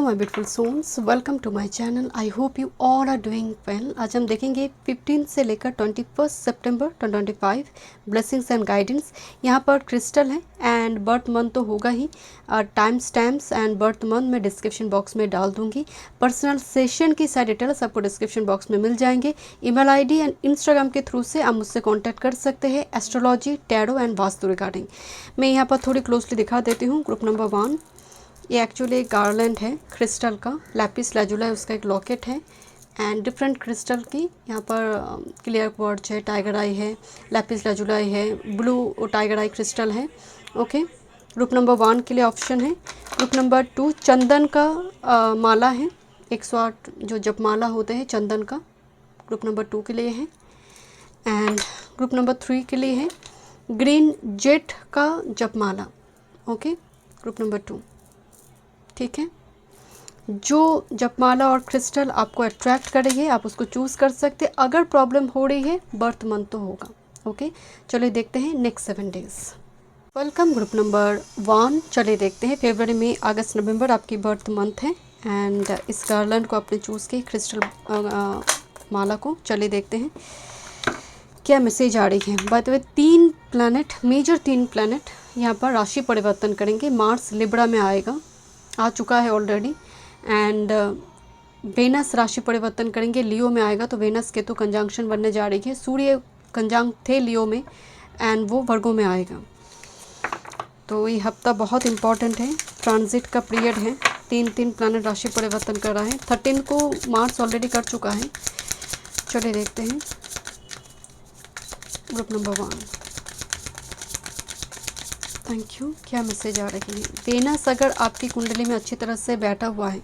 My beautiful souls, welcome to my channel. I hope you all are doing well. आज हम देखेंगे 15 से लेकर 21 सितंबर 2025 ब्लेसिंग्स एंड गाइडेंस। यहाँ पर क्रिस्टल है एंड बर्थ मंथ तो होगा ही। Time stamps and birth month मैं डिस्क्रिप्शन बॉक्स में डाल दूंगी। पर्सनल सेशन की सारी डिटेल्स आपको डिस्क्रिप्शन बॉक्स में मिल जाएंगे। ईमेल आईडी एंड इंस्टाग्राम के थ्रू से आप मुझसे कॉन्टैक्ट कर सकते हैं astrology, tarot and vastu regarding. मैं यहाँ पर थोड़ी क्लोजली दिखा देती हूँ। ग्रुप नंबर 1, ये एक्चुअली एक गार्लैंड है क्रिस्टल का, लैपिस लाजुला है, उसका एक लॉकेट है एंड डिफरेंट क्रिस्टल की यहाँ पर क्लियर क्वार्ट्ज है, टाइगर आई है, लैपिस लाजुला है, ब्लू टाइगर आई क्रिस्टल है। ओके, ग्रुप नंबर 1 के लिए ऑप्शन है। ग्रुप नंबर 2 चंदन का माला है, 108 जो जपमाला होते हैं चंदन का, ग्रुप नंबर 2 के लिए है। एंड ग्रुप नंबर 3 के लिए है ग्रीन जेट का जपमाला। Okay, group number 2। ठीक है, जो जपमाला और क्रिस्टल आपको अट्रैक्ट कर रही है आप उसको चूज़ कर सकते हैं। अगर प्रॉब्लम हो रही है बर्थ मंथ तो होगा। ओके, चलिए देखते हैं next 7 days. Welcome group number 1। चलिए देखते हैं फरवरी में, अगस्त, नवंबर आपकी बर्थ मंथ है एंड इस गार्लैंड को आपने चूज़ की, क्रिस्टल माला को। चलिए देखते हैं क्या मैसेज आ रही है। By the way 3 planet, major 3 planet यहाँ पर राशि परिवर्तन करेंगे। मार्स लिब्रा में आएगा, आ चुका है ऑलरेडी। एंड वेनस राशि परिवर्तन करेंगे, लियो में आएगा। तो वेनस के तो कंजंक्शन बनने जा रही है। सूर्य कंजंक्ट थे लियो में एंड वो वर्गो में आएगा। तो ये हफ्ता बहुत इम्पॉर्टेंट है, ट्रांजिट का पीरियड है। 3 प्लैनेट राशि परिवर्तन कर रहा है। 13 को मार्स ऑलरेडी कर चुका है। चलिए देखते हैं ग्रुप नंबर 1। थैंक यू, क्या मैसेज आ रही है। वेनस अगर आपकी कुंडली में अच्छी तरह से बैठा हुआ है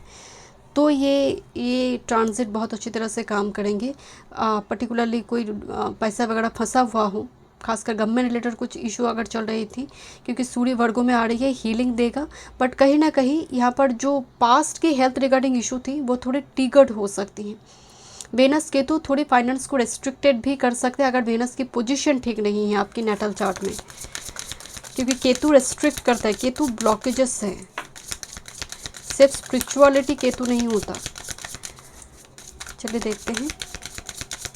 तो ये ट्रांजिट बहुत अच्छी तरह से काम करेंगे। पर्टिकुलरली कोई पैसा वगैरह फंसा हुआ हो, खासकर गवर्नमेंट रिलेटेड कुछ इशू अगर चल रही थी, क्योंकि सूर्य वर्गों में आ रही है, हीलिंग देगा। बट कहीं ना कहीं यहाँ पर जो पास्ट की हेल्थ रिगार्डिंग इशू थी वो थोड़ी ट्रिगर्ड हो सकती हैं। वेनस केतु थोड़ी फाइनेंस को रेस्ट्रिक्टेड भी कर सकते हैं अगर वेनस की पोजीशन ठीक नहीं है आपकी नेटल चार्ट में, क्योंकि केतु रेस्ट्रिक्ट करता है, केतु ब्लॉकेजेस है। सिर्फ स्पिरिचुअलिटी केतु नहीं होता। चलिए देखते हैं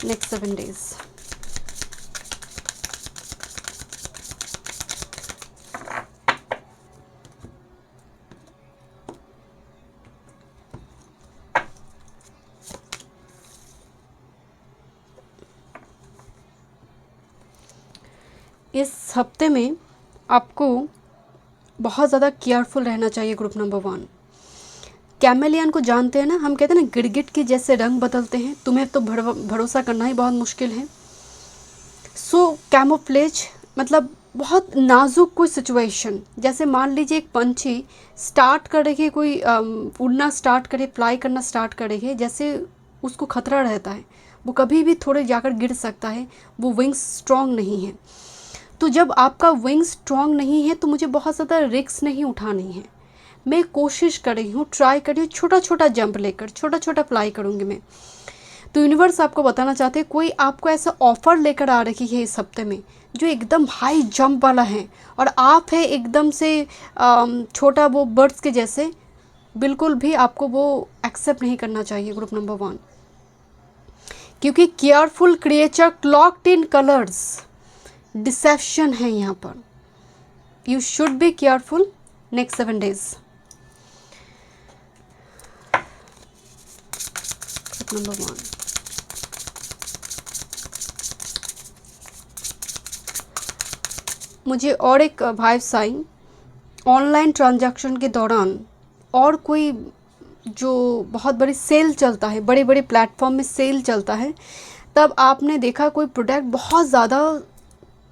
नेक्स्ट 7 डेज। इस हफ्ते में आपको बहुत ज़्यादा केयरफुल रहना चाहिए। ग्रुप नंबर 1, कैमेलियन को जानते हैं ना, हम कहते हैं ना गिरगिट के जैसे रंग बदलते हैं, तुम्हें तो भरोसा करना ही बहुत मुश्किल है। सो कैमोफ्लेज मतलब बहुत नाजुक कोई सिचुएशन, जैसे मान लीजिए एक पंछी स्टार्ट कर रही है, कोई उड़ना स्टार्ट करे, फ्लाई करना स्टार्ट कर रही है, जैसे उसको खतरा रहता है, वो कभी भी थोड़े जाकर गिर सकता है, वो विंग्स स्ट्रॉन्ग नहीं है। तो जब आपका विंग स्ट्रॉन्ग नहीं है तो मुझे बहुत ज़्यादा रिस्क नहीं उठानी है। मैं कोशिश कर रही हूँ, ट्राई कर रही हूँ, छोटा छोटा जंप लेकर छोटा छोटा फ्लाई करूँगी मैं। तो यूनिवर्स आपको बताना चाहते हैं कोई आपको ऐसा ऑफ़र लेकर आ रही है इस हफ्ते में जो एकदम हाई जंप वाला है, और आप है एकदम से छोटा वो बर्ड्स के जैसे, बिल्कुल भी आपको वो एक्सेप्ट नहीं करना चाहिए। ग्रुप नंबर 1, क्योंकि careful creature cloaked in colours, dissipation है यहाँ पर। You should be careful next 7 days. Number 1, मुझे और एक भाई साइन ऑनलाइन ट्रांजैक्शन के दौरान और कोई जो बहुत बड़ी सेल चलता है, बड़े बड़े प्लेटफॉर्म में सेल चलता है, तब आपने देखा कोई प्रोडक्ट बहुत ज़्यादा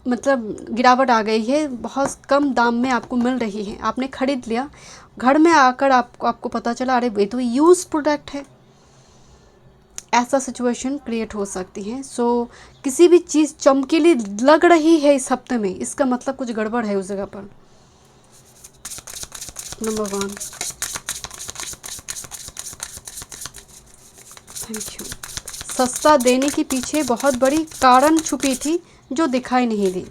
मतलब गिरावट आ गई है, बहुत कम दाम में आपको मिल रही है, आपने ख़रीद लिया, घर में आकर आपको पता चला अरे ये तो यूज़ प्रोडक्ट है। ऐसा सिचुएशन क्रिएट हो सकती है। सो किसी भी चीज़ चमकीली लग रही है इस हफ्ते में, इसका मतलब कुछ गड़बड़ है उस जगह पर। Number 1, thank you. सस्ता देने के पीछे बहुत बड़ी कारण छुपी थी जो दिखाई नहीं दी।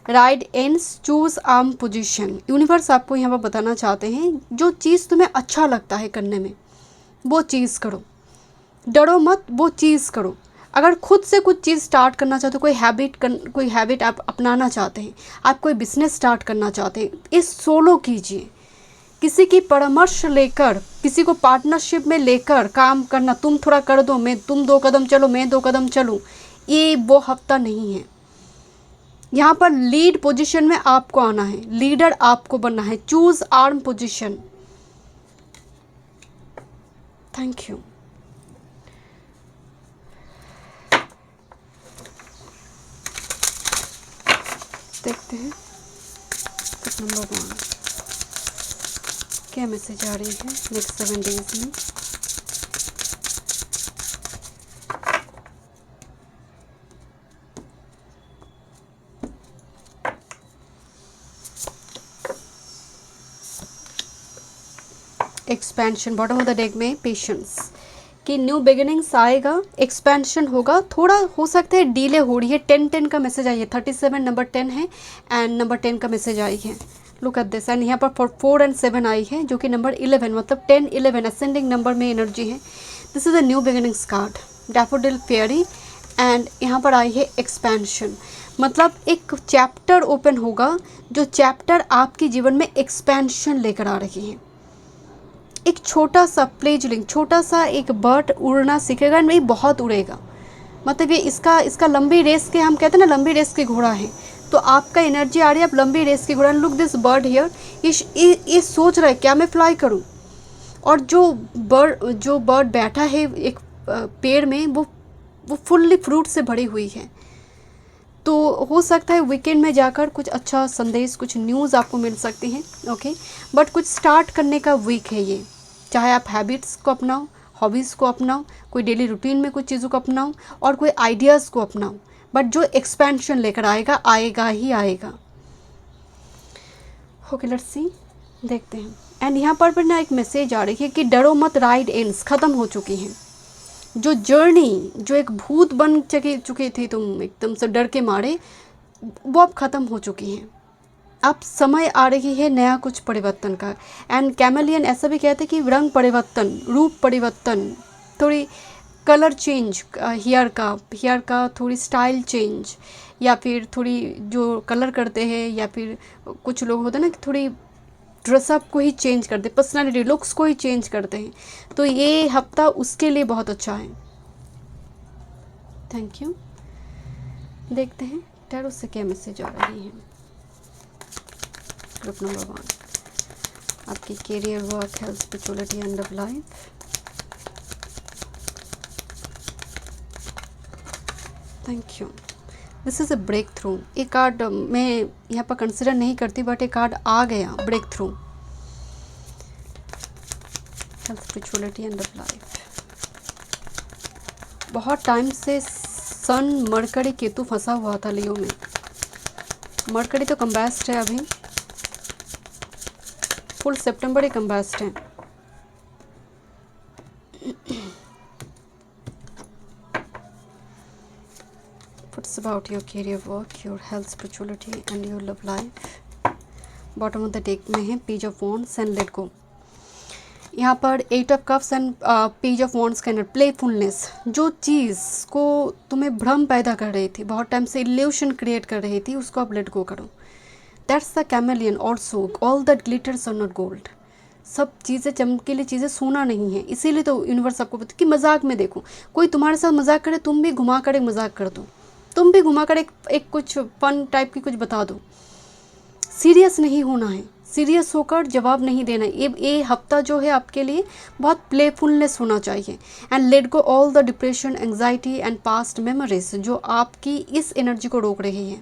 Right hands, choose arm position. Universe आपको यहाँ पर बताना चाहते हैं जो चीज़ तुम्हें अच्छा लगता है करने में वो चीज़ करो, डरो मत, वो चीज़ करो। अगर खुद से कुछ चीज़ स्टार्ट करना चाहते हो, कोई हैबिट आप अपनाना चाहते हैं, आप कोई बिजनेस स्टार्ट करना चाहते हैं, इस सोलो कीजिए। किसी की परामर्श लेकर, किसी को पार्टनरशिप में लेकर काम करना, तुम थोड़ा कर दो, तुम 2 कदम चलो, मैं 2 कदम चलूँ, ये वो हफ्ता नहीं है। यहाँ पर लीड पोजीशन में आपको आना है, लीडर आपको बनना है। Choose arm position. Thank you. देखते हैं टिप नंबर 1 क्या मैसेज आ रही है नेक्स्ट 7 डेज में। Expansion, bottom of the deck में पेशेंस कि न्यू बिगिनिंग्स आएगा, एक्सपेंशन होगा, थोड़ा हो सकता है डिले हो रही है। 10-10 का मैसेज आई है, 37 नंबर 10 है एंड नंबर 10 का मैसेज आई है। लुक एट दिस, एंड यहाँ पर 4 एंड 7 आई है जो कि नंबर 11 मतलब 10-11 असेंडिंग नंबर में एनर्जी है। This is a new beginnings card, daffodil fairy, and यहाँ पर आई है एक्सपेंशन, मतलब एक चैप्टर ओपन होगा, जो चैप्टर आपके जीवन में एक्सपेंशन लेकर आ रही है। एक छोटा सा फ्लेजलिंग, छोटा सा एक बर्ड उड़ना सीखेगा, नहीं बहुत उड़ेगा, मतलब ये इसका लंबी रेस के, हम कहते हैं ना लंबी रेस के घोड़ा है, तो आपका एनर्जी आ रही है, आप लंबी रेस के घोड़ा। लुक दिस बर्ड हियर, ये सोच रहा है क्या मैं फ्लाई करूं, और जो बर्ड बैठा है एक पेड़ में, वो फुल्ली फ्रूट से भरी हुई है। तो हो सकता है वीकेंड में जाकर कुछ अच्छा संदेश, कुछ न्यूज़ आपको मिल सकती हैं, ओके। बट कुछ स्टार्ट करने का वीक है ये, चाहे आप हैबिट्स को अपनाओ, हॉबीज़ को अपनाओ, कोई डेली रूटीन में कुछ चीज़ों को अपनाओ, और कोई आइडियाज़ को अपनाओ, बट जो एक्सपेंशन लेकर आएगा, आएगा ही आएगा। ओके लेट्स सी, देखते हैं। एंड यहाँ पर ना एक मैसेज आ रही है कि डरो मत, राइड एंड्स ख़त्म हो चुकी हैं। जो जर्नी, जो एक भूत बन चुकी थी तुम एकदम से डर के मारे, वो अब ख़त्म हो चुकी हैं। अब समय आ रही है नया कुछ परिवर्तन का। एंड कैमेलियन ऐसा भी कहते हैं कि रंग परिवर्तन, रूप परिवर्तन, थोड़ी कलर चेंज, हेयर का थोड़ी स्टाइल चेंज, या फिर थोड़ी जो कलर करते हैं, या फिर कुछ लोग होते हैं ना कि थोड़ी ड्रेसअप को ही चेंज करते, पर्सनालिटी लुक्स को ही चेंज करते हैं, तो ये हफ्ता उसके लिए बहुत अच्छा है। Thank you. देखते हैं टैरो से क्या मैसेज आ रही है। ग्रुप नंबर 1, आपकी career, work, health, spirituality and love life. Thank you. This is a breakthrough. ये कार्ड मैं यहाँ पर कंसिडर नहीं करती, बट ये कार्ड आ गया, breakthrough, health, spirituality and love life. बहुत टाइम से सन, मरकरी, केतु फंसा हुआ था लियो में। मरकरी तो कंबैस्ट है अभी, फुल सितंबर ही कंबैस्ट है। What's about your career, work, your health, spirituality and your love life? Bottom of the deck में है page of wands and let go. यहाँ पर 8 of cups and page of wands का प्लेफुलनेस, जो चीज़ को तुम्हें भ्रम पैदा कर रही थी, बहुत टाइम से इल्यूशन क्रिएट कर रही थी, उसको आप लेट गो करो। That's the chameleon also, all that glitters are not gold. सब चीज़ें, चमकीली चीज़ें सोना नहीं है, इसीलिए तो यूनिवर्स आपको कि मजाक में देखो, कोई तुम्हारे साथ मजाक करे, तुम भी घुमा कर एक मजाक कर दो, तुम भी घुमा कर एक कुछ फन टाइप की कुछ बता दो। सीरियस नहीं होना है, सीरियस होकर जवाब नहीं देना। ये हफ्ता जो है आपके लिए बहुत प्लेफुलनेस होना चाहिए। And let go all the depression, anxiety and past memories जो आपकी इस एनर्जी को रोक रही है।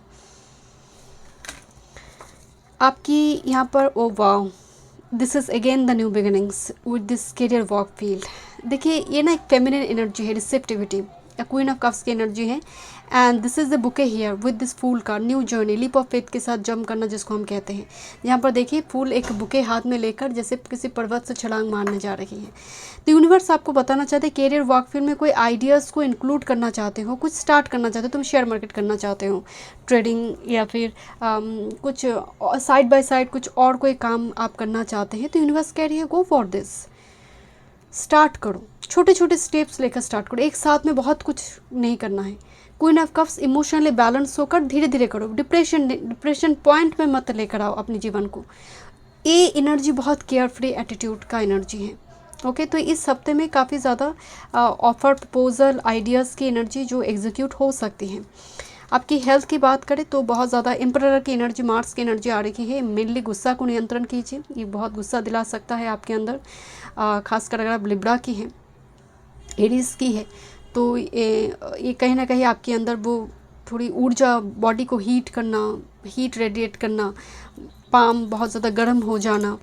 आपकी यहाँ पर oh wow, this is again the new beginnings with this career work field. देखिए ये ना एक फेमिनिन एनर्जी है, रिसेप्टिविटी, क्वीन ऑफ कप्स की एनर्जी है। And this is the bouquet here with this fool का new journey, leap of faith के साथ जंप करना जिसको हम कहते हैं। यहाँ पर देखिए फूल एक बुके हाथ में लेकर जैसे किसी पर्वत से छलांग मारने जा रही है। तो यूनिवर्स आपको बताना चाहते हैं कैरियर वर्क फील्ड में कोई आइडियाज़ को इंक्लूड करना चाहते हो, कुछ स्टार्ट करना चाहते हो, तुम शेयर मार्केट करना चाहते हो, ट्रेडिंग या फिर कुछ साइड बाय साइड कुछ और कोई काम आप करना चाहते हैं, तो यूनिवर्स कह रही है गो फॉर दिस, स्टार्ट करो, छोटे छोटे स्टेप्स लेकर स्टार्ट करो, एक साथ में बहुत कुछ नहीं करना है। Queen of cups emotionally balance होकर धीरे धीरे करो, डिप्रेशन पॉइंट में मत लेकर आओ अपने जीवन को। ये एनर्जी बहुत केयर फ्री एटीट्यूड का एनर्जी है। ओके, तो इस हफ्ते में काफ़ी ज़्यादा ऑफर, प्रपोजल, आइडियाज़ की एनर्जी जो एग्जीक्यूट हो सकती हैं। आपकी हेल्थ की बात करें तो बहुत ज़्यादा एम्परर की एनर्जी, मार्स की एनर्जी आ रही है। मेनली गुस्सा को नियंत्रण कीजिए, ये बहुत गुस्सा दिला सकता है आपके अंदर, खासकर अगर आप लिब्रा की हैं, एरीज की है, तो ये कहीं ना कहीं आपके अंदर वो थोड़ी ऊर्जा, बॉडी को हीट करना, हीट रेडिएट करना, पाम बहुत ज़्यादा गर्म हो जाना,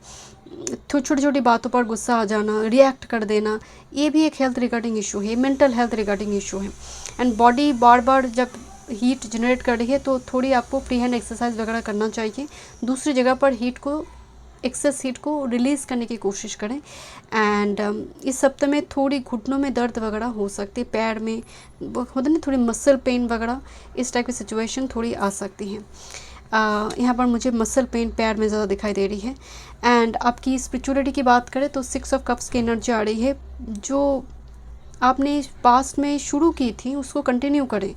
छोटी छोटी बातों पर गुस्सा आ जाना, रिएक्ट कर देना, ये भी एक हेल्थ रिगार्डिंग इशू है, मेंटल हेल्थ रिगार्डिंग इशू है। एंड बॉडी बार बार जब हीट जनरेट कर रही है तो थोड़ी आपको फ्री हैंड एक्सरसाइज वगैरह करना चाहिए, दूसरी जगह पर हीट को, एक्सेस हीट को रिलीज़ करने की कोशिश करें। एंड इस हफ्ते में थोड़ी घुटनों में दर्द वगैरह हो सकती है, पैर में होता नहीं, थोड़ी मसल पेन वगैरह, इस टाइप की सिचुएशन थोड़ी आ सकती है। यहाँ पर मुझे मसल पेन पैर में ज़्यादा दिखाई दे रही है। एंड आपकी स्पिरिचुअलिटी की बात करें तो 6 ऑफ कप्स की एनर्जी आ रही है, जो आपने पास्ट में शुरू की थी उसको कंटिन्यू करें।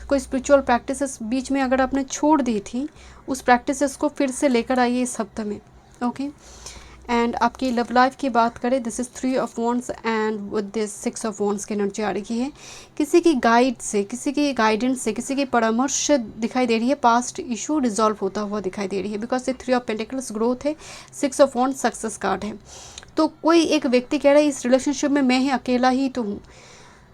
कोई स्पिरिचुअल प्रैक्टिसेस बीच में अगर आपने छोड़ दी थी, उस प्रैक्टिसेस को फिर से लेकर आइए इस हफ्ते में। ओके, एंड आपकी लव लाइफ की बात करें, this is 3 of wands and with this 6 of wands की एनर्जी आ रही है। किसी की गाइड से, किसी की गाइडेंस से, किसी की परामर्श से दिखाई दे रही है, पास्ट इशू रिजॉल्व होता हुआ दिखाई दे रही है, बिकॉज ये 3 ऑफ पेंटिकल्स ग्रोथ है, 6 ऑफ वॉन्ड्स सक्सेस कार्ड है। तो कोई एक व्यक्ति कह रहा है इस रिलेशनशिप में मैं ही अकेला ही तो हूँ,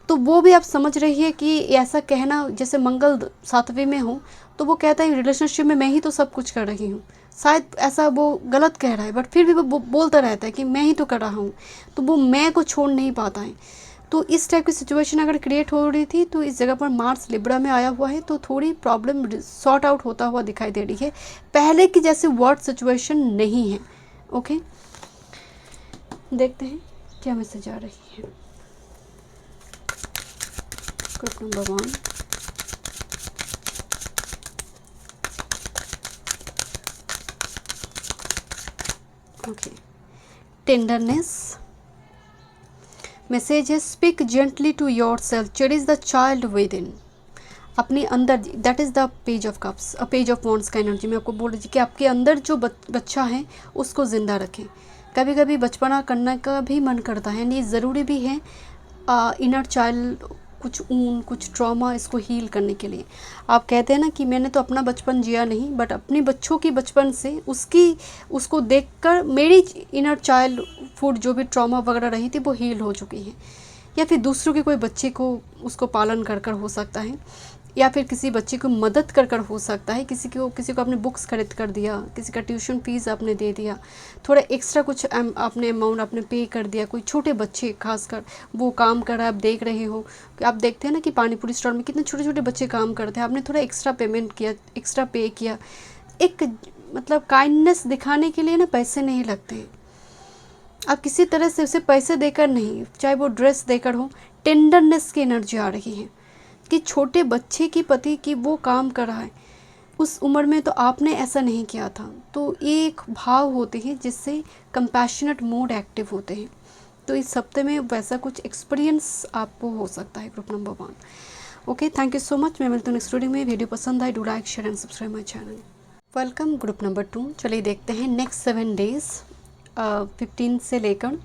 तो वो भी आप समझ रही है कि ऐसा कहना, जैसे मंगल 7वें में हो तो वो कहता है रिलेशनशिप में मैं ही तो सब कुछ कर रही हूँ, शायद ऐसा वो गलत कह रहा है, बट फिर भी वो बोलता रहता है कि मैं ही तो कर रहा हूँ, तो वो मैं को छोड़ नहीं पाता है। तो इस टाइप की सिचुएशन अगर क्रिएट हो रही थी, तो इस जगह पर मार्स लिब्रा में आया हुआ है, तो थोड़ी प्रॉब्लम सॉर्ट आउट होता हुआ दिखाई दे रही है, पहले की जैसे वर्ड सिचुएशन नहीं है। ओके, देखते हैं क्या मैसेज आ रही है। Group number 1, okay, tenderness message है, speak gently to your self, cherish the child within, अपने अंदर, that is the page of cups, page of wands का एनर्जी में आपको बोल रही थी कि आपके अंदर जो बच्चा है उसको ज़िंदा रखें। कभी कभी बचपना करने का भी मन करता है, नहीं ज़रूरी भी है इनर चाइल्ड, कुछ ऊन, कुछ ट्रॉमा, इसको हील करने के लिए। आप कहते हैं ना कि मैंने तो अपना बचपन जिया नहीं, बट अपने बच्चों की बचपन से उसको देखकर मेरी इनर चाइल्ड फूड जो भी ट्रॉमा वगैरह रही थी वो हील हो चुकी है। या फिर दूसरों के कोई बच्चे को उसको पालन कर हो सकता है, या फिर किसी बच्चे को मदद कर हो सकता है, किसी को आपने बुक्स खरीद कर दिया, किसी का ट्यूशन फीस आपने दे दिया, थोड़ा एक्स्ट्रा कुछ आपने अमाउंट आपने पे कर दिया, कोई छोटे बच्चे खासकर वो काम कर रहा है, आप देख रहे हो कि आप देखते हैं ना कि पानीपुरी स्टॉल में कितने छोटे छोटे बच्चे काम करते हैं, आपने थोड़ा एक्स्ट्रा पेमेंट किया, एक्स्ट्रा पे किया। एक मतलब काइंडनेस दिखाने के लिए ना पैसे नहीं लगते, आप किसी तरह से उसे पैसे देकर नहीं, चाहे वो ड्रेस देकर हो, टेंडरनेस की एनर्जी आ रही है कि छोटे बच्चे की पति की वो काम कर रहा है, उस उम्र में तो आपने ऐसा नहीं किया था। तो एक भाव होते हैं जिससे कंपैशनेट मोड एक्टिव होते हैं। तो इस हफ्ते में वैसा कुछ एक्सपीरियंस आपको हो सकता है group number 1। Okay, thank you so much. मैं मिलती हूँ नेक्स्ट वीडियो में। वीडियो पसंद आए, do like, share and subscribe my channel. Welcome group number 2। चलिए देखते हैं नेक्स्ट 7 डेज 15 से लेकर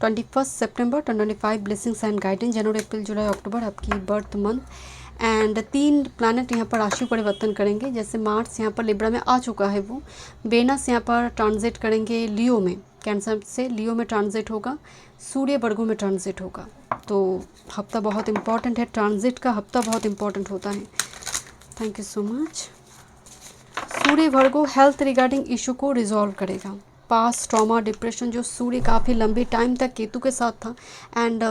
21 सितंबर 2025 ब्लेसिंग्स एंड गाइडेंस, जनवरी, अप्रैल, जुलाई, अक्टूबर आपकी बर्थ मंथ। एंड 3 प्लैनेट यहाँ पर राशि परिवर्तन करेंगे। जैसे मार्स यहाँ पर लिब्रा में आ चुका है, वो वेनस यहाँ पर ट्रांजिट करेंगे लियो में, कैंसर से लियो में ट्रांजिट होगा, सूर्य वर्गों में ट्रांजिट होगा। तो हफ्ता बहुत इंपॉर्टेंट है, ट्रांजिट का हफ्ता बहुत इंपॉर्टेंट होता है। Thank you so much. Surya Virgo health regarding issue को रिजॉल्व करेगा। पास्ट ट्रॉमा, डिप्रेशन, जो सूर्य काफ़ी लंबे टाइम तक केतु के साथ था, एंड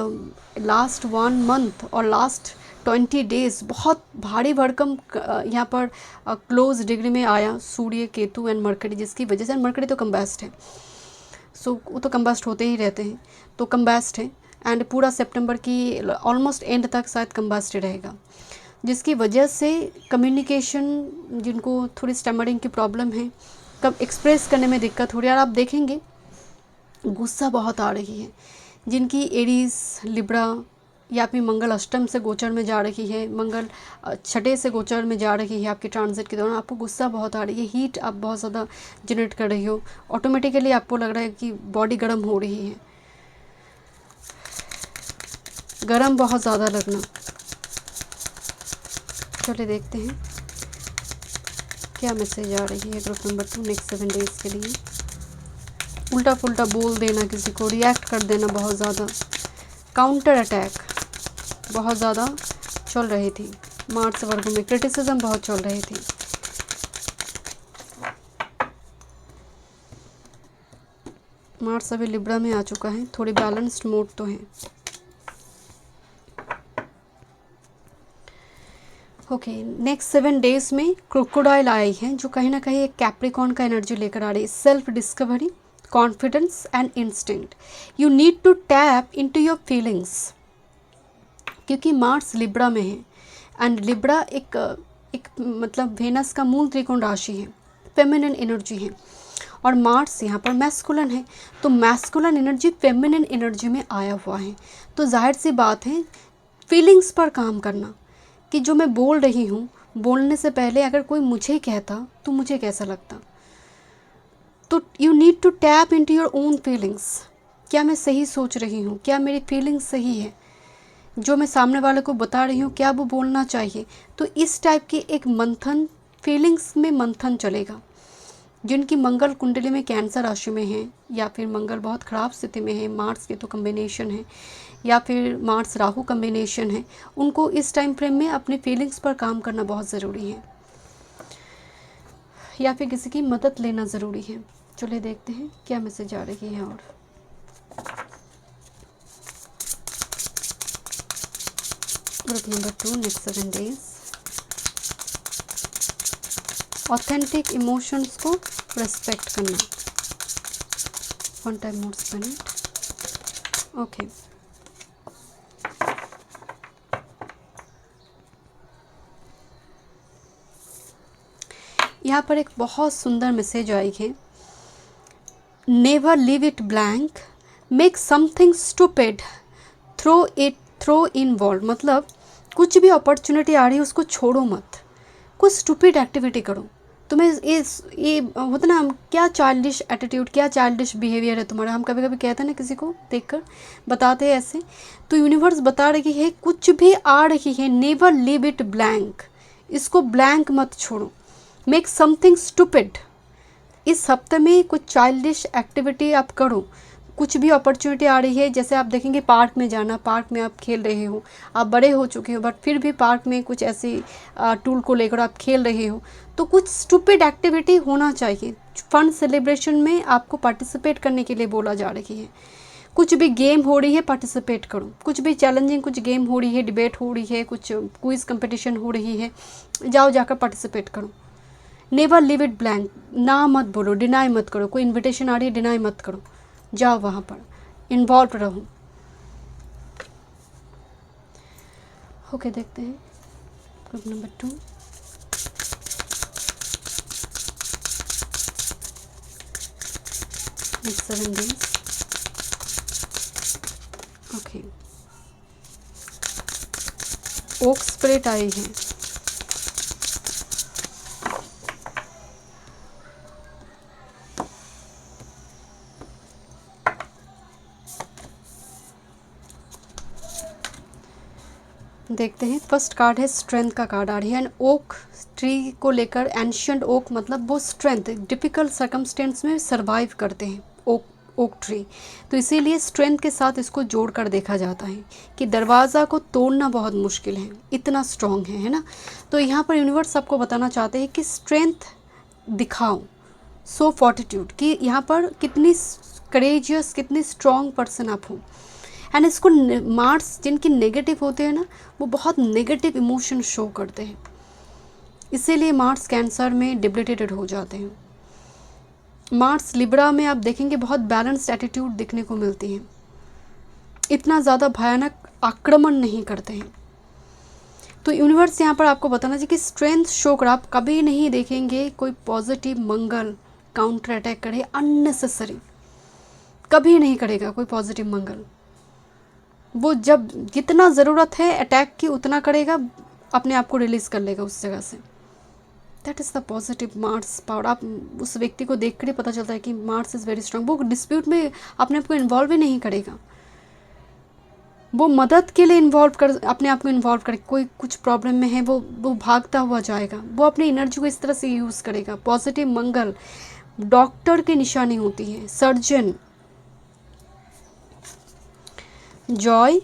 लास्ट 1 मंथ और लास्ट 20 डेज बहुत भारी भरकम यहाँ पर क्लोज डिग्री में आया सूर्य, केतु एंड मरकरी, जिसकी वजह से मरकरी तो कम्बैस्ट है, सो वो तो कम्बैस्ट होते ही रहते हैं, तो कम्बैस्ट है एंड पूरा सितंबर की ऑलमोस्ट एंड तक शायद कम्बैस्ट रहेगा, जिसकी वजह से कम्युनिकेशन, जिनको थोड़ी स्टमरिंग की प्रॉब्लम है, कब एक्सप्रेस करने में दिक्कत हो रही है। और आप देखेंगे गुस्सा बहुत आ रही है, जिनकी एरीज, लिब्रा या फिर मंगल अष्टम से गोचर में जा रही है, मंगल छठे से गोचर में जा रही है, आपके ट्रांजिट के दौरान आपको गुस्सा बहुत आ रही है, हीट आप बहुत ज़्यादा जनरेट कर रही हो, ऑटोमेटिकली आपको लग रहा है कि बॉडी गर्म हो रही है, गर्म बहुत ज़्यादा लगना। चलिए देखते हैं क्या मैसेज आ रही है ग्रुप नंबर 2 नेक्स्ट 7 डेज़ के लिए। उल्टा पुल्टा बोल देना, किसी को रिएक्ट कर देना, बहुत ज़्यादा काउंटर अटैक बहुत ज़्यादा चल रही थी, मार्च वर्ग में क्रिटिसिज्म बहुत चल रही थी। मार्च अभी लिब्रा में आ चुका है, थोड़ी बैलेंस्ड मोड तो है। ओके, नेक्स्ट 7 डेज में क्रोकोडाइल आई है, जो कहीं ना कहीं एक कैप्रिकॉन का एनर्जी लेकर आ रही है, self discovery, confidence and instinct. You need to tap into your feelings, क्योंकि मार्स लिब्रा में है एंड लिब्रा एक मतलब वेनस का मूल त्रिकोण राशि है, फेमिनिन एनर्जी है, और मार्स यहाँ पर मैस्कुलन है, तो मैस्कुलन एनर्जी फेमिनिन एनर्जी में आया हुआ है, तो जाहिर सी बात है फीलिंग्स पर काम करना, कि जो मैं बोल रही हूँ, बोलने से पहले अगर कोई मुझे कहता तो मुझे कैसा लगता, तो you need to tap into your own feelings. क्या मैं सही सोच रही हूँ, क्या मेरी फीलिंग्स सही है, जो मैं सामने वाले को बता रही हूँ क्या वो बोलना चाहिए, तो इस टाइप की एक मंथन, फीलिंग्स में मंथन चलेगा। जिनकी मंगल कुंडली में कैंसर राशि में है, या फिर मंगल बहुत ख़राब स्थिति में है, मार्स के तो कम्बिनेशन है, या फिर मार्स राहु कम्बिनेशन है, उनको इस टाइम फ्रेम में अपने फीलिंग्स पर काम करना बहुत ज़रूरी है, या फिर किसी की मदद लेना ज़रूरी है। चलिए देखते हैं क्या मैसेज आ रही है। और group number 2 next 7 days, authentic emotions को रेस्पेक्ट करना, one time more spend. Okay, यहाँ पर एक बहुत सुंदर मैसेज आई है, never leave it blank, make something stupid, throw involve, मतलब कुछ भी अपॉर्चुनिटी आ रही है उसको छोड़ो मत, कुछ स्टूपिड एक्टिविटी करो। तुम्हें ये होता ना, क्या चाइल्डिश एटीट्यूड, क्या चाइल्डिश बिहेवियर है तुम्हारा, हम कभी कभी कहते हैं ना किसी को देखकर बताते हैं ऐसे, तो यूनिवर्स बता रही है कुछ भी आ रही है, नेवर लीव इट ब्लैंक, इसको ब्लैंक मत छोड़ो, मेक समथिंग स्टूपिड। इस हफ्ते में कुछ चाइल्डिश एक्टिविटी आप करो, कुछ भी अपॉर्चुनिटी आ रही है, जैसे आप देखेंगे पार्क में जाना, पार्क में आप खेल रहे हो, आप बड़े हो चुके हो बट फिर भी पार्क में कुछ ऐसी टूल को लेकर आप खेल रहे हो, तो कुछ स्टूपिड एक्टिविटी होना चाहिए। फन सेलिब्रेशन में आपको पार्टिसिपेट करने के लिए बोला जा रही है, कुछ भी गेम हो रही है पार्टिसिपेट करो, कुछ भी चैलेंजिंग कुछ गेम हो रही है, डिबेट हो रही है, कुछ क्विज कंपटीशन हो रही है, जाओ जाकर पार्टिसिपेट करो। नेवर लीव इट ब्लैंक, ना मत बोलो, डिनाई मत करो, कोई इनविटेशन आ रही है डिनाई मत करो, जाओ वहाँ पर इन्वॉल्व रहो। ओके, देखते हैं group number 2, next 7 days. Okay, oak spirit आई है, देखते हैं। फर्स्ट कार्ड है स्ट्रेंथ का कार्ड आ रही है, एंड ओक ट्री को लेकर, एंशिएंट ओक मतलब वो स्ट्रेंथ, डिफ़िकल्ट सर्कमस्टेंस में सरवाइव करते हैं ओक ट्री, तो इसीलिए स्ट्रेंथ के साथ इसको जोड़कर देखा जाता है कि दरवाज़ा को तोड़ना बहुत मुश्किल है, इतना स्ट्रॉन्ग है ना। तो यहाँ पर यूनिवर्स आपको बताना चाहते हैं कि स्ट्रेंथ दिखाओ, सो फॉर्टिट्यूड, कि यहाँ पर कितनी करेजियस, कितनी स्ट्रॉन्ग पर्सन आप हो। एंड इसको मार्स जिनकी नेगेटिव होते हैं ना, वो बहुत नेगेटिव इमोशन शो करते हैं, इसीलिए मार्स कैंसर में डिबिलिटेटेड हो जाते हैं। मार्स लिब्रा में आप देखेंगे बहुत बैलेंस्ड एटीट्यूड दिखने को मिलती है, इतना ज़्यादा भयानक आक्रमण नहीं करते हैं। तो यूनिवर्स यहाँ पर आपको बताना चाहिए कि स्ट्रेंथ शो कर, आप कभी नहीं देखेंगे कोई पॉजिटिव मंगल काउंटर अटैक करे अननेसेसरी, कभी नहीं करेगा कोई पॉजिटिव मंगल। वो जब जितना ज़रूरत है अटैक की उतना करेगा, अपने आप को रिलीज़ कर लेगा उस जगह से। That is the positive Mars power. आप उस व्यक्ति को देख कर ही पता चलता है कि मार्स इज़ वेरी स्ट्रांग। वो डिस्प्यूट में अपने आप को इन्वॉल्व ही नहीं करेगा, वो मदद के लिए अपने आप को इन्वॉल्व करे। कोई कुछ प्रॉब्लम में है, वो भागता हुआ जाएगा, वो अपनी एनर्जी को इस तरह से यूज़ करेगा। पॉजिटिव मंगल डॉक्टर की निशानी होती है, सर्जन। जॉय,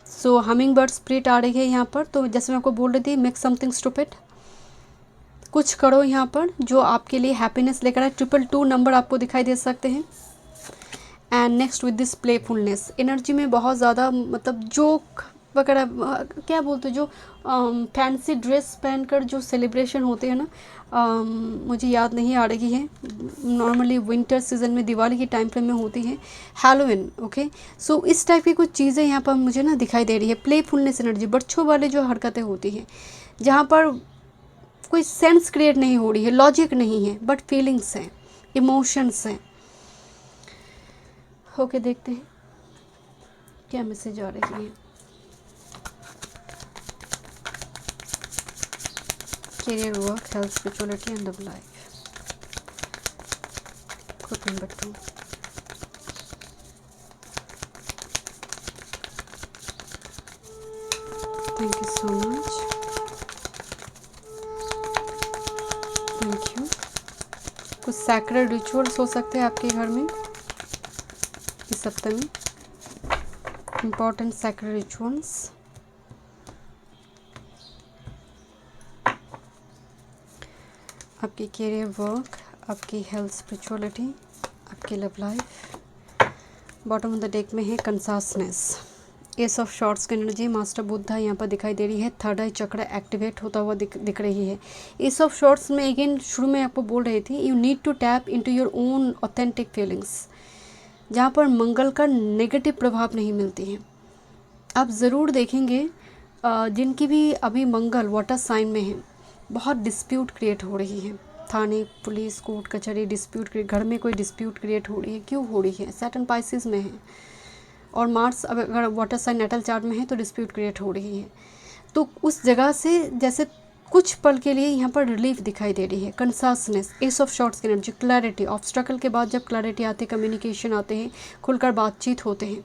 सो हमिंग बर्ड स्पिरिट आ रही है यहाँ पर। तो जैसे मैं आपको बोल रही थी, मेक समथिंग स्टूपिड, कुछ करो यहाँ पर जो आपके लिए हैप्पीनेस लेकर आए। 222 नंबर आपको दिखाई दे सकते हैं। And next with this playfulness, energy में बहुत ज़्यादा मतलब जोक वगैरह क्या बोलते हैं, जो फैंसी ड्रेस पहनकर जो सेलिब्रेशन होते हैं ना, मुझे याद नहीं आ रही है, नॉर्मली विंटर सीजन में दिवाली के टाइम फ्रेम में होती है, हैलोविन। ओके, सो इस टाइप की कुछ चीज़ें यहाँ पर मुझे ना दिखाई दे रही है। प्लेफुलनेस एनर्जी, बच्चों वाले जो हरकतें होती हैं, जहाँ पर कोई सेंस क्रिएट नहीं हो रही है, लॉजिक नहीं है, बट फीलिंग्स हैं, इमोशंस हैं। ओके, देखते हैं क्या मैसेज आ रही है। Career, work, health, spirituality and love life. Group number 2। Thank you so much, thank you. कुछ सैक्रेड रिचुअल्स हो सकते हैं आपके घर में इस हफ्ते में, इम्पॉर्टेंट सैक्रेड रिचुअल्स। आपकी करियर, वर्क, आपकी हेल्थ, स्पिरिचुअलिटी, आपकी love life. Bottom of the deck में है कंसासनेस, एस ऑफ शॉर्ट्स की एनर्जी, मास्टर बुद्धा यहाँ पर दिखाई दे रही है। थर्ड आई चक्र एक्टिवेट होता हुआ दिख रही है। एस ऑफ शॉर्ट्स में अगेन शुरू में आपको बोल रही थी, you need to tap into your own authentic feelings, जहाँ पर मंगल का नेगेटिव प्रभाव नहीं मिलती है। आप ज़रूर देखेंगे जिनकी भी अभी मंगल वाटर साइन में है, बहुत डिस्प्यूट क्रिएट हो रही है, थाने, पुलिस, कोर्ट कचहरी, डिस्प्यूट, घर में कोई डिस्प्यूट क्रिएट हो रही है। क्यों हो रही है? सैटर्न पाइसिस में है और मार्स अगर वाटर साइन नेटल चार्ट में है तो डिस्प्यूट क्रिएट हो रही है। तो उस जगह से जैसे कुछ पल के लिए यहाँ पर रिलीफ दिखाई दे रही है। कंसासनेस, एस ऑफ शॉर्ट्स की एनर्जी, क्लैरिटी, ऑब्स्ट्रकल के बाद जब क्लैरिटी आती है, कम्युनिकेशन आते हैं, खुलकर बातचीत होते हैं।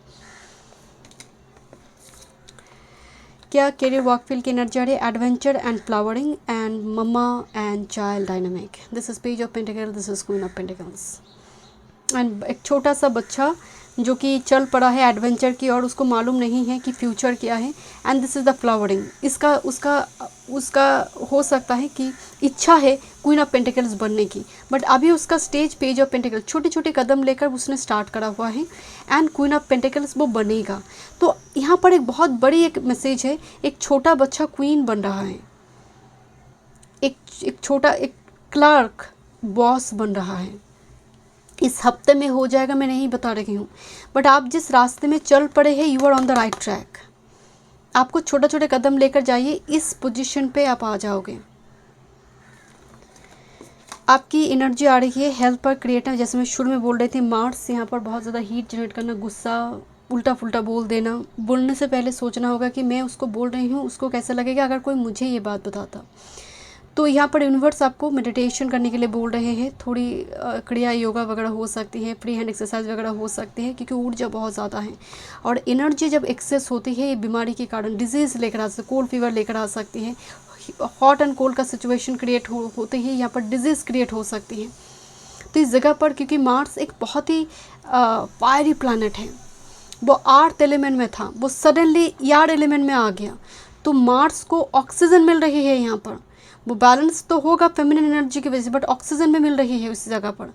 क्या करियर, वर्क फील्ड की एनर्जी आ रही है, adventure and flowering and mama and child dynamic. This is page of pentacle, this is queen of pentacles. And एक छोटा सा बच्चा जो कि चल पड़ा है एडवेंचर की और उसको मालूम नहीं है कि फ्यूचर क्या है। And this is the flowering, इसका उसका हो सकता है कि इच्छा है क्वीन ऑफ पेंटिकल्स बनने की, बट अभी उसका स्टेज पेज ऑफ पेंटिकल, छोटे छोटे कदम लेकर उसने स्टार्ट करा हुआ है एंड क्वीन ऑफ पेंटिकल्स वो बनेगा। तो यहाँ पर एक बहुत बड़ी एक मैसेज है, एक छोटा बच्चा क्वीन बन रहा है, एक छोटा एक क्लर्क बॉस बन रहा है। इस हफ्ते में हो जाएगा, मैं नहीं बता रही हूँ, बट आप जिस रास्ते में चल पड़े हैं, you are on the right track. आपको छोटे छोटे कदम लेकर जाइए, इस पोजीशन पे आप आ जाओगे। आपकी एनर्जी आ रही है हेल्थ पर, क्रिएटिव, जैसे मैं शुरू में बोल रही थी, मार्स यहाँ पर बहुत ज़्यादा हीट जनरेट करना, गुस्सा, उल्टा फुल्टा बोल देना। बोलने से पहले सोचना होगा कि मैं उसको बोल रही हूँ, उसको कैसा लगेगा अगर कोई मुझे ये बात बताता। तो यहाँ पर यूनिवर्स आपको मेडिटेशन करने के लिए बोल रहे हैं, थोड़ी क्रिया योगा वगैरह हो सकती है, फ्री हैंड एक्सरसाइज वगैरह हो सकती है, क्योंकि ऊर्जा बहुत ज़्यादा है और एनर्जी जब एक्सेस होती है, ये बीमारी के कारण डिजीज़ लेकर आ सकती है, कोल्ड फीवर लेकर आ सकती है, हॉट एंड कोल्ड का सिचुएशन क्रिएट होते ही यहाँ पर डिजीज़ क्रिएट हो सकती है। तो इस जगह पर क्योंकि मार्स एक बहुत ही फायरी प्लानट है, वो अर्थ एलिमेंट में था, वो सडनली एयर एलिमेंट में आ गया, तो मार्स को ऑक्सीजन मिल रही है यहाँ पर। वो बैलेंस तो होगा फेमिनिन एनर्जी की वजह से, बट ऑक्सीजन में मिल रही है उस जगह पर,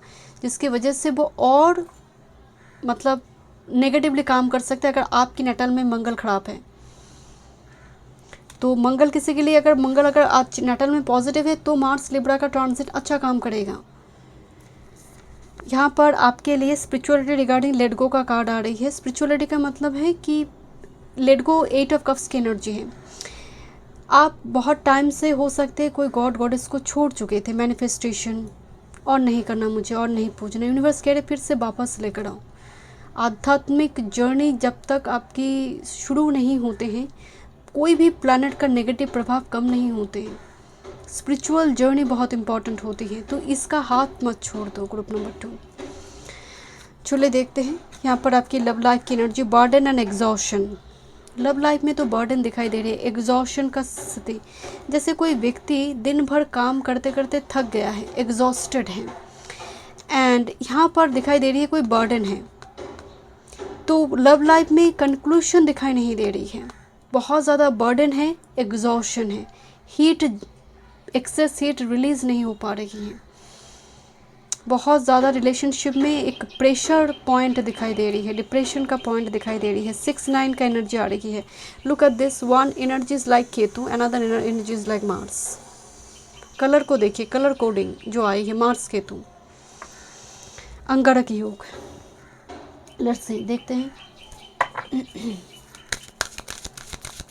जिसकी वजह से वो और मतलब नेगेटिवली काम कर सकते हैं अगर आपकी नटल में मंगल खराब है। तो मंगल किसी के लिए अगर आप नटल में पॉजिटिव है तो मार्स लिब्रा का ट्रांजिट अच्छा काम करेगा। यहाँ पर आपके लिए स्पिरिचुअलिटी रिगार्डिंग लेट गो का कार्ड आ रही है। स्पिरिचुअलिटी का मतलब है कि लेट गो 8 ऑफ कप्स की एनर्जी है। आप बहुत टाइम से हो सकते हैं कोई गॉड गॉडेस को छोड़ चुके थे, मैनिफेस्टेशन और नहीं करना मुझे और नहीं पूजना, यूनिवर्स कह रहे फिर से वापस लेकर आओ। आध्यात्मिक जर्नी जब तक आपकी शुरू नहीं होते हैं कोई भी प्लैनेट का नेगेटिव प्रभाव कम नहीं होते हैं। स्पिरिचुअल जर्नी बहुत इंपॉर्टेंट होती है, तो इसका हाथ मत छोड़ दो। ग्रुप नंबर 2 चलिए देखते हैं यहाँ पर आपकी लव लाइफ की energy, burden and exhaustion. Love life में तो बर्डन दिखाई दे रही है, एग्जॉशन का स्थिति, जैसे कोई व्यक्ति दिन भर काम करते करते थक गया है, एग्जॉस्टेड है, एंड यहाँ पर दिखाई दे रही है कोई बर्डन है। तो लव लाइफ में कंक्लूशन दिखाई नहीं दे रही है, बहुत ज़्यादा बर्डन है, एग्जॉशन है, हीट, एक्सेस हीट रिलीज़ नहीं हो पा रही है, बहुत ज़्यादा रिलेशनशिप में एक प्रेशर पॉइंट दिखाई दे रही है, डिप्रेशन का पॉइंट दिखाई दे रही है। 6-9 का एनर्जी आ रही है। Look at this, one energy is like Ketu, another energy is like Mars. Colour को देखिए, कलर कोडिंग जो आई है, मार्स केतु, अंगारक योग। लेट्स सी, देखते हैं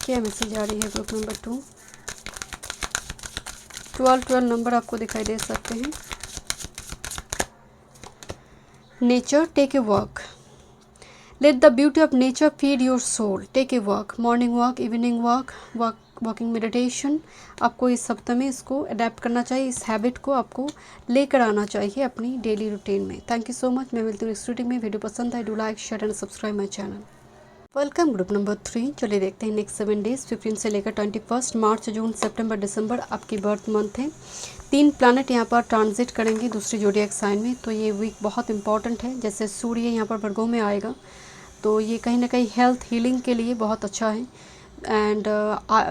क्या मैसेज आ रही है ग्रुप नंबर 2। 12 नंबर आपको दिखाई दे सकते हैं। Nature, take a walk, let the beauty of nature feed your soul, take a walk, morning walk, evening walk, walking meditation. आपको इस हफ्ते में इसको अडेप्ट करना चाहिए, इस हैबिट को आपको लेकर आना चाहिए अपनी डेली रूटीन में। Thank you so much. मैं मिलती हूँ नेक्स्ट वीडियो में। वीडियो पसंद आए do like share and subscribe my channel. Welcome group number 3। चलिए देखते हैं नेक्स्ट 7 डेज 15 से लेकर 21 मार्च, जून, सितंबर, दिसंबर आपकी बर्थ मंथ है। 3 प्लैनेट यहाँ पर ट्रांजिट करेंगे दूसरी ज़ोडिएक साइन में, तो ये वीक बहुत इंपॉर्टेंट है। जैसे सूर्य यहाँ पर वर्गों में आएगा तो ये कहीं ना कहीं हेल्थ हीलिंग के लिए बहुत अच्छा है, एंड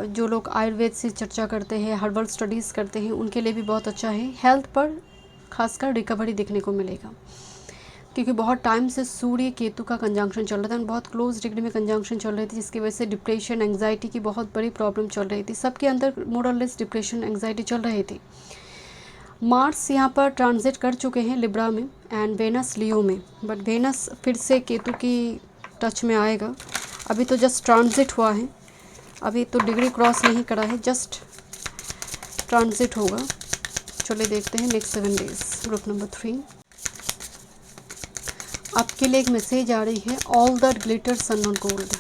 जो लोग आयुर्वेद से चर्चा करते हैं, हर्बल स्टडीज़ करते हैं, उनके लिए भी बहुत अच्छा है। हेल्थ पर खासकर रिकवरी देखने को मिलेगा, क्योंकि बहुत टाइम से सूर्य केतु का कंजंक्शन चल रहा था, बहुत क्लोज डिग्री में कंजंक्शन चल रही थी, जिसकी वजह से डिप्रेशन, एंग्जाइटी की बहुत बड़ी प्रॉब्लम चल रही थी। सबके अंदर मोरलेस डिप्रेशन, एंग्जाइटी चल रही थी। मार्स यहाँ पर ट्रांजिट कर चुके हैं लिब्रा में, एंड वेनस लियो में, बट वेनस फिर से केतु की टच में आएगा। अभी तो जस्ट ट्रांजिट हुआ है, अभी तो डिग्री क्रॉस नहीं करा है, जस्ट ट्रांजिट होगा। चलिए देखते हैं नेक्स्ट 7 डेज ग्रुप नंबर 3। आपके लिए एक मैसेज आ रही है, all that glitters are not gold.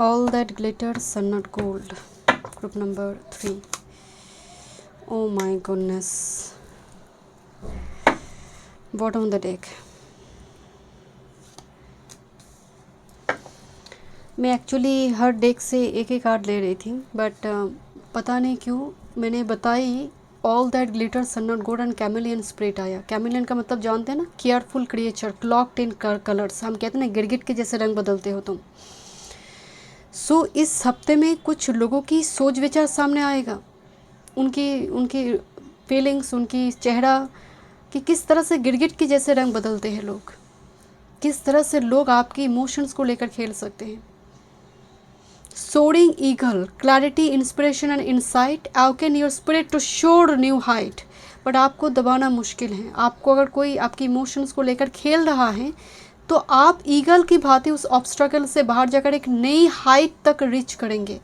All that glitters are not gold, group number 3। Oh my goodness, bottom of the deck. मैं एक्चुअली हर डेक से एक एक कार्ड ले रही थी, बट पता नहीं क्यों मैंने बताई all that glitters are not gold and chameleon spirit आया। कैमिलियन का मतलब जानते हैं ना, careful creature, cloaked in colours. हम कहते हैं ना, गिरगिट के जैसे रंग बदलते हो तुम। सो इस हफ्ते में कुछ लोगों की सोच विचार सामने आएगा, उनकी फीलिंग्स, उनकी चेहरा, कि किस तरह से गिरगिट के जैसे रंग बदलते हैं लोग, किस तरह से लोग आपके इमोशंस को लेकर खेल सकते हैं। Soaring eagle, clarity, inspiration and insight, awaken your spirit to soar new height. But आपको दबाना मुश्किल है। आपको अगर कोई आपके इमोशंस को लेकर खेल रहा है तो आप ईगल की भांति उस ऑब्स्ट्रकल से बाहर जाकर एक नई हाइट तक रीच करेंगे।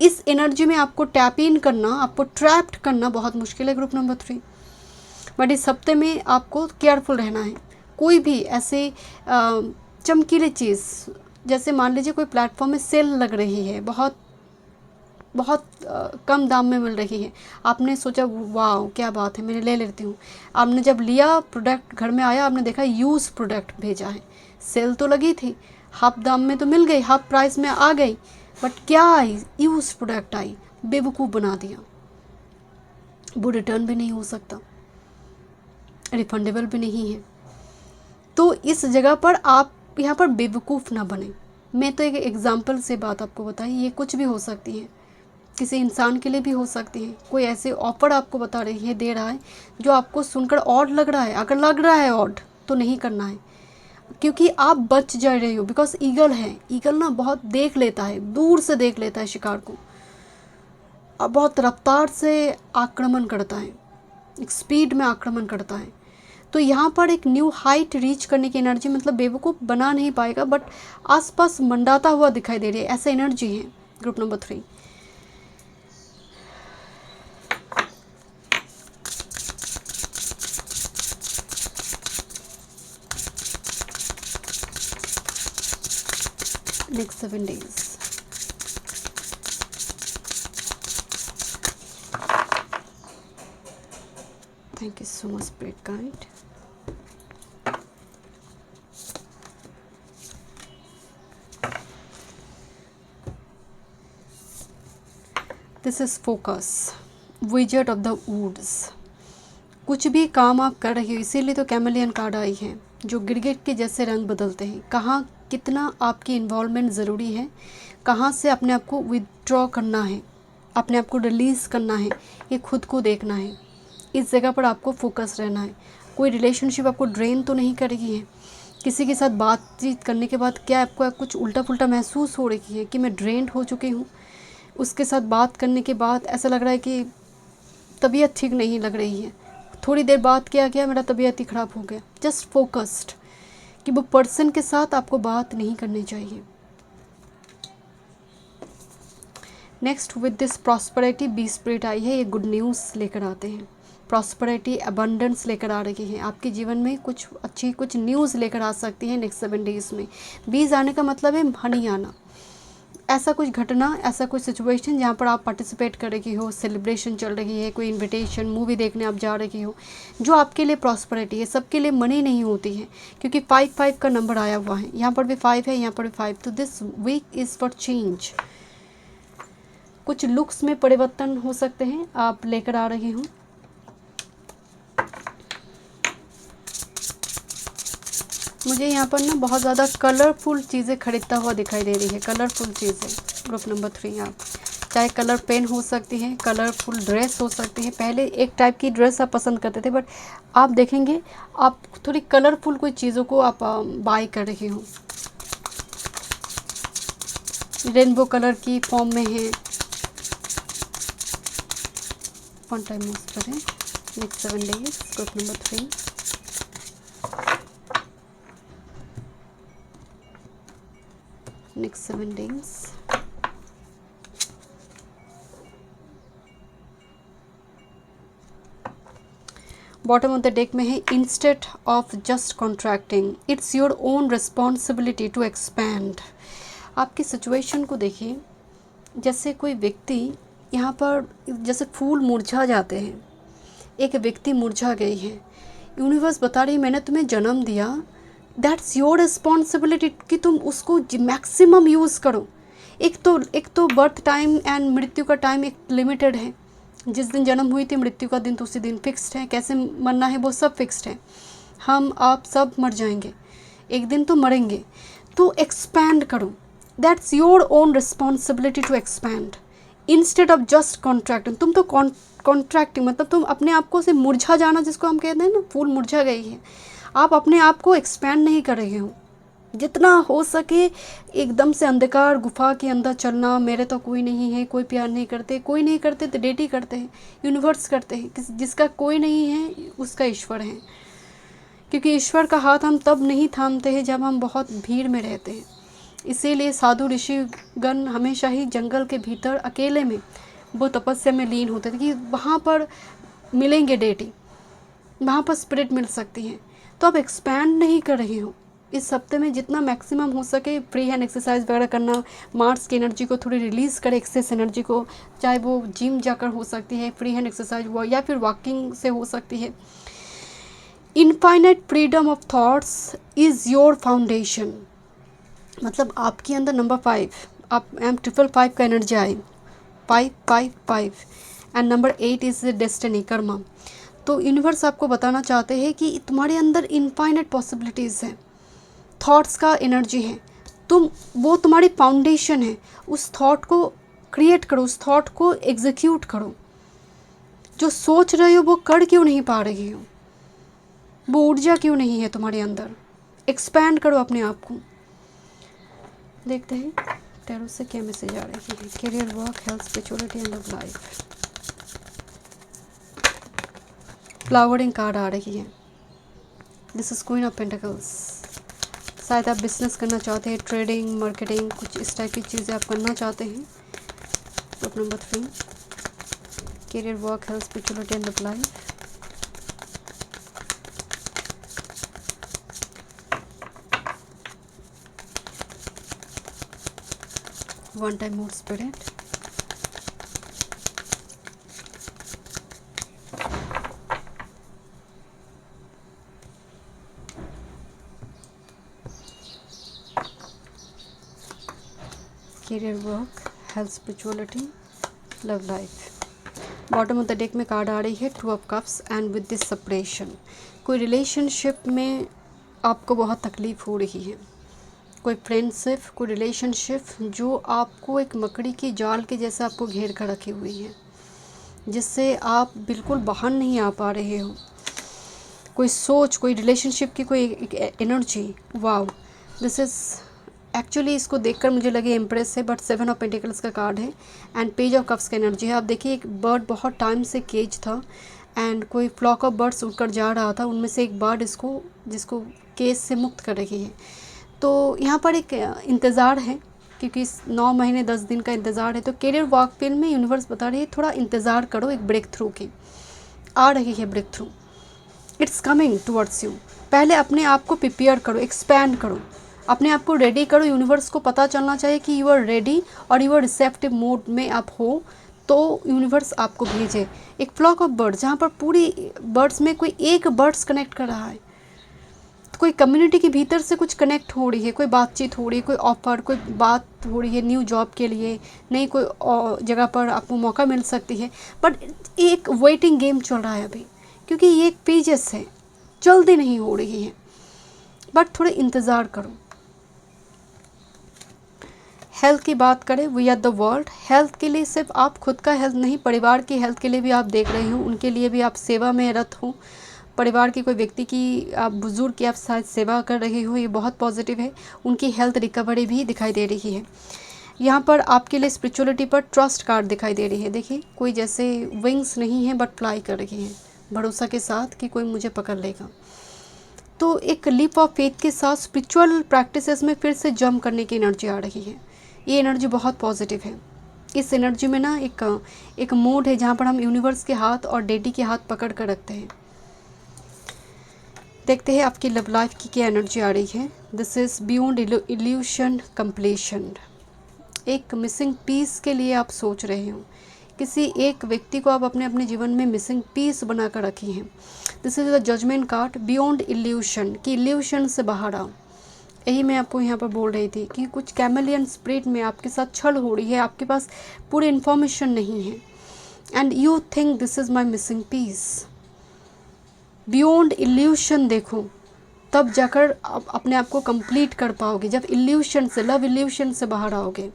इस एनर्जी में आपको टैप इन करना, आपको ट्रैप्ड करना बहुत मुश्किल है ग्रुप नंबर 3। बट इस हफ्ते में आपको केयरफुल रहना है। कोई भी ऐसे चमकीली चीज़, जैसे मान लीजिए कोई प्लेटफॉर्म में सेल लग रही है, बहुत कम दाम में मिल रही है, आपने सोचा वाह क्या बात है, मैंने ले लेती हूँ। आपने जब लिया, प्रोडक्ट घर में आया, आपने देखा यूज़ प्रोडक्ट भेजा है। सेल तो लगी थी, हाफ दाम में तो मिल गई, हाफ प्राइस में आ गई, बट क्या आई, यूज़ प्रोडक्ट आई, बेवकूफ़ बना दिया। वो रिटर्न भी नहीं हो सकता, रिफंडेबल भी नहीं है। तो इस जगह पर आप यहाँ पर बेवकूफ़ ना बने। मैं तो एक एग्जाम्पल से बात आपको बताई, ये कुछ भी हो सकती है। किसी इंसान के लिए भी हो सकती है। कोई ऐसे ऑफर आपको बता रही है, दे रहा है, जो आपको सुनकर ऑड लग रहा है। अगर लग रहा है ऑड तो नहीं करना है, क्योंकि आप बच जा रहे हो। बिकॉज ईगल है, ईगल ना बहुत देख लेता है, दूर से देख लेता है शिकार को, और बहुत रफ्तार से आक्रमण करता है, एक स्पीड में आक्रमण करता है। तो यहाँ पर एक न्यू हाइट रीच करने की एनर्जी, मतलब बेवकूफ़ बना नहीं पाएगा बट आसपास मंडाता हुआ दिखाई दे रही है, ऐसा एनर्जी है group number 3। Next 7 days। Thank you so much spirit guide. This is focus, wizard of the woods. कुछ भी काम आप कर रही हो, इसीलिए तो कैमलियन कार्ड आई है, जो गिरगिट के जैसे रंग बदलते हैं। कहाँ कितना आपकी इन्वॉल्वमेंट ज़रूरी है, कहाँ से अपने आप को विदड्रॉ करना है, अपने आप को रिलीज़ करना है, ये खुद को देखना है। इस जगह पर आपको फोकस रहना है। कोई रिलेशनशिप आपको ड्रेन तो नहीं कर रही है। किसी के साथ बातचीत करने के बाद क्या आपको कुछ उल्टा पुल्टा महसूस हो रही है कि मैं ड्रेन्ड हो चुकी हूँ। उसके साथ बात करने के बाद ऐसा लग रहा है कि तबीयत ठीक नहीं लग रही है। थोड़ी देर बाद क्या किया, मेरा तबीयत ही ख़राब हो गया। जस्ट फोकस्ड कि वो पर्सन के साथ आपको बात नहीं करनी चाहिए। Next with this prosperity, be spirit आई है, ये गुड न्यूज़ लेकर आते हैं। प्रॉस्पेरिटी, अबंडेंस लेकर आ रही है आपके जीवन में। कुछ अच्छी कुछ न्यूज़ लेकर आ सकती है नेक्स्ट 7 days में। बीज आने का मतलब है हनी आना। ऐसा कुछ घटना, ऐसा कुछ सिचुएशन जहाँ पर आप पार्टिसिपेट कर रही हो, सेलिब्रेशन चल रही है, कोई इनविटेशन, मूवी देखने आप जा रही हो, जो आपके लिए प्रॉस्पेरिटी है। सबके लिए मनी नहीं होती है, क्योंकि 5 का नंबर आया हुआ है। यहाँ पर भी 5 है, यहाँ पर भी 5। तो this week is for change. कुछ लुक्स में परिवर्तन हो सकते हैं, आप लेकर आ रहे हो। मुझे यहाँ पर ना बहुत ज़्यादा कलरफुल चीज़ें खरीदता हुआ दिखाई दे रही है। कलरफुल चीज़ें ग्रुप नंबर 3। आप चाहे कलर पेन हो सकती है, कलरफुल ड्रेस हो सकती है। पहले एक टाइप की ड्रेस आप पसंद करते थे, बट आप देखेंगे आप थोड़ी कलरफुल कोई चीज़ों को आप बाय कर रही हो। रेनबो कलर की फॉर्म में है। वन टाइम यूज करें। Next 7 days group number 3। Next 7 days। Bottom of the deck में है, instead of just contracting it's your own responsibility to expand. आपकी सिचुएशन को देखिए, जैसे कोई व्यक्ति यहाँ पर, जैसे फूल मुरझा जाते हैं, एक व्यक्ति मुरझा गई है। यूनिवर्स बता रही, मैंने तुम्हें जन्म दिया, दैट्स योर रिस्पॉन्सिबिलिटी कि तुम उसको मैक्सिमम यूज़ करो। एक तो बर्थ टाइम एंड मृत्यु का टाइम एक लिमिटेड है। जिस दिन जन्म हुई थी, मृत्यु का दिन तो उसी दिन फिक्स्ड है। कैसे मरना है वो सब फिक्स्ड है। हम आप सब मर जाएंगे, एक दिन तो मरेंगे। तो एक्सपैंड करो, that's your own responsibility to expand instead of just contracting. तुम तो कॉन्ट्रैक्टिंग मतलब तुम अपने आप को से मुरझा जाना, जिसको हम कहते हैं ना, फूल मुरझा गई है। आप अपने आप को एक्सपैंड नहीं कर रहे हो। जितना हो सके एकदम से अंधकार गुफा के अंदर चलना, मेरे तो कोई नहीं है, कोई प्यार नहीं करते, कोई नहीं करते तो डेट ही करते हैं, यूनिवर्स करते हैं। जिसका कोई नहीं है उसका ईश्वर है, क्योंकि ईश्वर का हाथ हम तब नहीं थामते हैं जब हम बहुत भीड़ में रहते हैं। इसीलिए साधु ऋषिगण हमेशा ही जंगल के भीतर अकेले में वो तपस्या में लीन होते थे कि वहाँ पर मिलेंगे डेटी, वहाँ पर स्पिरिट मिल सकती है। तो आप एक्सपैंड नहीं कर रहे हो। इस हफ्ते में जितना मैक्सिमम हो सके फ्री हैंड एक्सरसाइज वगैरह करना, मार्स की एनर्जी को थोड़ी रिलीज़ करे, एक्सेस एनर्जी को, चाहे वो जिम जाकर हो सकती है फ्री हैंड एक्सरसाइज, या फिर वॉकिंग से हो सकती है। Infinite freedom of thoughts is your foundation. मतलब आपके अंदर नंबर 5, आप एम 555 का energy I, 555 and number 8 is destiny, Karma. तो यूनिवर्स आपको बताना चाहते हैं कि तुम्हारे अंदर इनफाइनाइट पॉसिबिलिटीज़ हैं, थॉट्स का एनर्जी है, वो तुम्हारी फाउंडेशन है। उस थॉट को क्रिएट करो, उस थॉट को एग्जीक्यूट करो। जो सोच रहे हो वो कर क्यों नहीं पा रही हो, वो ऊर्जा क्यों नहीं है तुम्हारे अंदर। एक्सपैंड करो अपने आप को। देखते हैं टैरो से क्या मैसेज आ रही है। Career, work, health, spirituality and love life. Flowering card आ रही है। This is queen of pentacles. शायद आप बिजनेस करना चाहते हैं, ट्रेडिंग, मार्केटिंग, कुछ इस टाइप की चीज़ें आप करना चाहते हैं। Group number 3, career, work, health, spirituality and love life. One time more, spirit. Career, work, health, spirituality, love life. Bottom of the deck में कार्ड आ रही है two of cups and with this separation. कोई relationship में आपको बहुत तकलीफ़ हो रही है, कोई फ्रेंडशिप, कोई रिलेशनशिप जो आपको एक मकड़ी की जाल के जैसा आपको घेर कर रखी हुई है, जिससे आप बिल्कुल बाहर नहीं आ पा रहे हो। कोई सोच, कोई रिलेशनशिप की कोई energy, wow, this is actually, इसको देखकर मुझे लगे इम्प्रेस है, बट 7 ऑफ पेंटिकल्स का कार्ड है एंड पेज ऑफ कप्स का एनर्जी है। आप देखिए एक बर्ड बहुत टाइम से केज था एंड कोई फ्लॉक ऑफ बर्ड्स उड़कर जा रहा था, उनमें से एक बर्ड जिसको केज से मुक्त कर रही है। तो यहाँ पर एक इंतज़ार है, क्योंकि 9 महीने 10 दिन का इंतज़ार है। तो करियर, वर्क फील्ड में यूनिवर्स बता रही है थोड़ा इंतज़ार करो, एक ब्रेक थ्रू की आ रही है, break through, it's coming towards you. पहले अपने आप को प्रिपेयर करो, एक्सपैंड करो, अपने आप को रेडी करो। यूनिवर्स को पता चलना चाहिए कि यू आर रेडी और यू आर रिसेप्टिव मोड में आप हो, तो यूनिवर्स आपको भेजे। एक फ्लॉक ऑफ बर्ड्स, जहाँ पर पूरी बर्ड्स में कोई एक बर्ड्स कनेक्ट कर रहा है, तो कोई कम्युनिटी के भीतर से कुछ कनेक्ट हो रही है, कोई बातचीत हो रही है, कोई ऑफर, कोई बात हो रही है न्यू जॉब के लिए, नई कोई जगह पर आपको मौका मिल सकती है। बट एक वेटिंग गेम चल रहा है अभी, क्योंकि ये एक पेजेस है, जल्दी नहीं हो रही है, बट थोड़े इंतज़ार करो। हेल्थ की बात करें, we are the world. Health के लिए सिर्फ आप खुद का हेल्थ नहीं, परिवार की हेल्थ के लिए भी आप देख रहे हो, उनके लिए भी आप सेवा में रत हो। परिवार के कोई व्यक्ति की, आप बुजुर्ग की आप शायद सेवा कर रहे हो, ये बहुत पॉजिटिव है। उनकी हेल्थ रिकवरी भी दिखाई दे रही है। यहाँ पर आपके लिए स्पिरिचुअलिटी पर ट्रस्ट कार्ड दिखाई दे रही है। देखिए कोई जैसे विंग्स नहीं है बट फ्लाई कर रही है, भरोसा के साथ कि कोई मुझे पकड़ लेगा। तो एक लीप ऑफ फेथ के साथ स्पिरिचुअल प्रैक्टिसेस में फिर से जंप करने की एनर्जी आ रही है। ये एनर्जी बहुत पॉजिटिव है। इस एनर्जी में ना एक मोड है जहाँ पर हम यूनिवर्स के हाथ और डेडी के हाथ पकड़ कर रखते हैं। देखते हैं आपकी लव लाइफ की क्या एनर्जी आ रही है। This is beyond evolution completion. एक मिसिंग पीस के लिए आप सोच रहे हो, किसी एक व्यक्ति को आप अपने अपने जीवन में मिसिंग पीस बना कर रखी हैं। This is the judgment card, beyond illusion, कि इल्यूशन से बाहर आओ। यही मैं आपको यहाँ पर बोल रही थी कि कुछ कैमेलियन स्पिरिट में आपके साथ छल हो रही है, आपके पास पूरी इन्फॉर्मेशन नहीं है and you think this is my missing piece. Beyond illusion देखो, तब जाकर आप अपने आप को कंप्लीट कर पाओगे, जब इल्यूशन से, लव इल्यूशन से बाहर आओगे।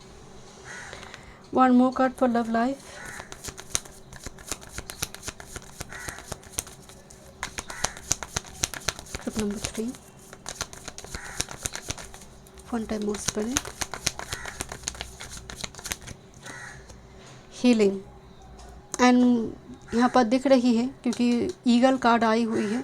One more card for love life. Group number 3, one time more spirit, healing. And यहाँ पर दिख रही है क्योंकि ईगल कार्ड आई हुई है,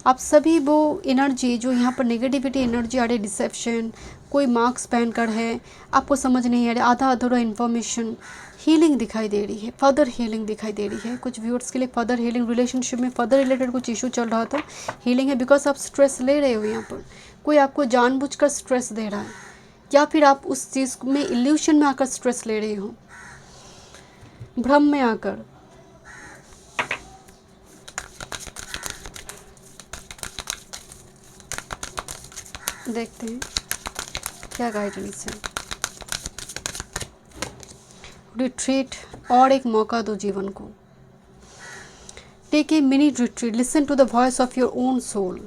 आप सभी वो एनर्जी जो यहाँ पर नेगेटिविटी एनर्जी आ रही है, डिसेप्शन, कोई मार्क्स पहनकर है, आपको समझ नहीं आ रहा, आधा अधूरा इन्फॉर्मेशन, हीलिंग दिखाई दे रही है, फर्दर हीलिंग दिखाई दे रही है। कुछ व्यूअर्स के लिए फर्दर हीलिंग, रिलेशनशिप में फर्दर रिलेटेड कुछ इशू चल रहा था, हीलिंग है। बिकॉज आप स्ट्रेस ले रहे हो, यहाँ पर कोई आपको जानबूझकर स्ट्रेस दे रहा है, या फिर आप उस चीज़ में इल्यूशन में आकर स्ट्रेस ले रहे हो, भ्रम में आकर। देखते हैं क्या गाइडेंस है। रिट्रीट, और एक मौका दो जीवन को। Take a mini retreat, listen to the voice of your own soul.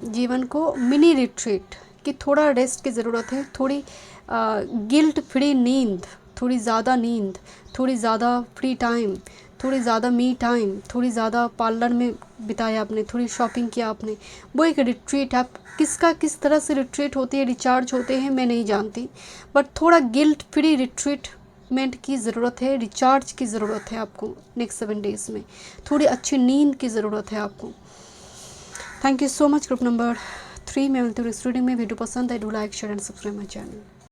जीवन को मिनी रिट्रीट, कि थोड़ा रेस्ट की ज़रूरत है, थोड़ी गिल्ट फ्री नींद, थोड़ी ज़्यादा नींद, थोड़ी ज़्यादा फ्री टाइम, थोड़ी ज़्यादा मी टाइम, थोड़ी ज़्यादा पार्लर में बिताया आपने, थोड़ी शॉपिंग किया आपने, वो एक रिट्रीट। आप किसका किस तरह से रिट्रीट होती है, रिचार्ज होते हैं, मैं नहीं जानती, बट थोड़ा गिल्ट फ्री रिट्रीटमेंट की ज़रूरत है, रिचार्ज की ज़रूरत है आपको नेक्स्ट 7 डेज़ में, थोड़ी अच्छी नींद की ज़रूरत है आपको। Thank you so much. Group number 3 में मिलती हूँ इस रीडिंग में। वीडियो पसंद है, do like share and subscribe my channel.